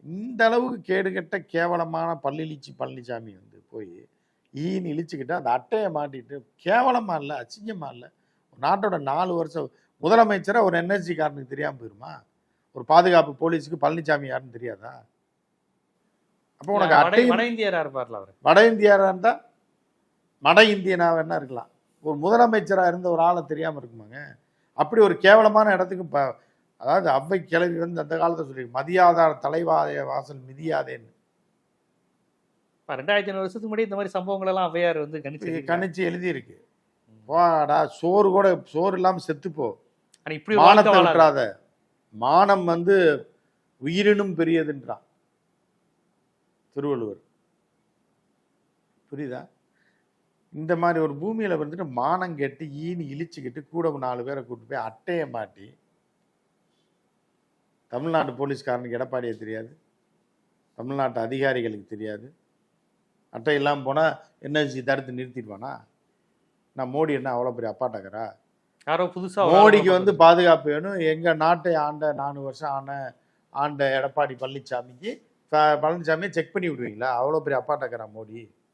இந்த அளவுக்கு கேடுகட்ட கேவலமான பல்லிழிச்சி பழனிசாமி வந்து போய் ஈன்னு இழிச்சுக்கிட்டு அந்த அட்டையை மாட்டிட்டு கேவலமா இல்லை, அசிங்கமா இல்லை? நாட்டோட 4 வருஷம் முதலமைச்சரை ஒரு என்எஸ்ஜி காரனுக்கு தெரியாமல் போயிருமா? ஒரு பாதுகாப்பு போலீஸுக்கு பழனிசாமி யாருன்னு தெரியாதா? அப்போ உனக்கு அட்டை வட இந்தியரா இருப்பார்ல அவர். வட இந்தியரா இருந்தால் வட இந்தியனாக வேணா இருக்கலாம். ஒரு முதலமைச்சராக இருந்த ஒரு ஆளை தெரியாமல் இருக்குமாங்க? அப்படி ஒரு கேவலமான இடத்துக்கு அதாவது அவ்வை கிளவி வந்து அந்த காலத்தை சொல்லி மதியாதார் தலைவாய வாசல் மிதியாதேன்னு 2500 வருஷத்துக்கு முன்னாடி இந்த மாதிரி சம்பவங்கள் எல்லாம் அவ்வையார் வந்து கணிச்சு எழுதியிருக்கு. வாடா சோறு இல்லாமல் செத்துப்போ, இப்படி மானத்தை விட்டுறாத, மானம் வந்து உயிரினும் பெரியதுன்றான் திருவள்ளுவர். புரியுதா? இந்த மாதிரி ஒரு பூமியில் வந்துட்டு மானம் கெட்டு ஈனி இழிச்சுக்கிட்டு கூட 4 பேரை கூப்பிட்டு போய் அட்டையை மாட்டி, தமிழ்நாட்டு போலீஸ்காரனுக்கு எடப்பாடியை தெரியாது, தமிழ்நாட்டு அதிகாரிகளுக்கு தெரியாது, அட்டை இல்லாமல் போனால் என்எஸ்சி தடுத்து நிறுத்திடுவானா? நான் மோடி என்ன அவ்வளோ பெரிய அப்பாட்டக்கரா? யாரோ புதுசாக மோடிக்கு வந்து பாதுகாப்பு வேணும். எங்கள் நாட்டை ஆண்ட 4 வருஷம் ஆண்ட எடப்பாடி பழனிசாமியை செக் பண்ணி விடுவீங்களா? அவ்வளோ பெரிய அப்பாட்டக்கரா மோடி?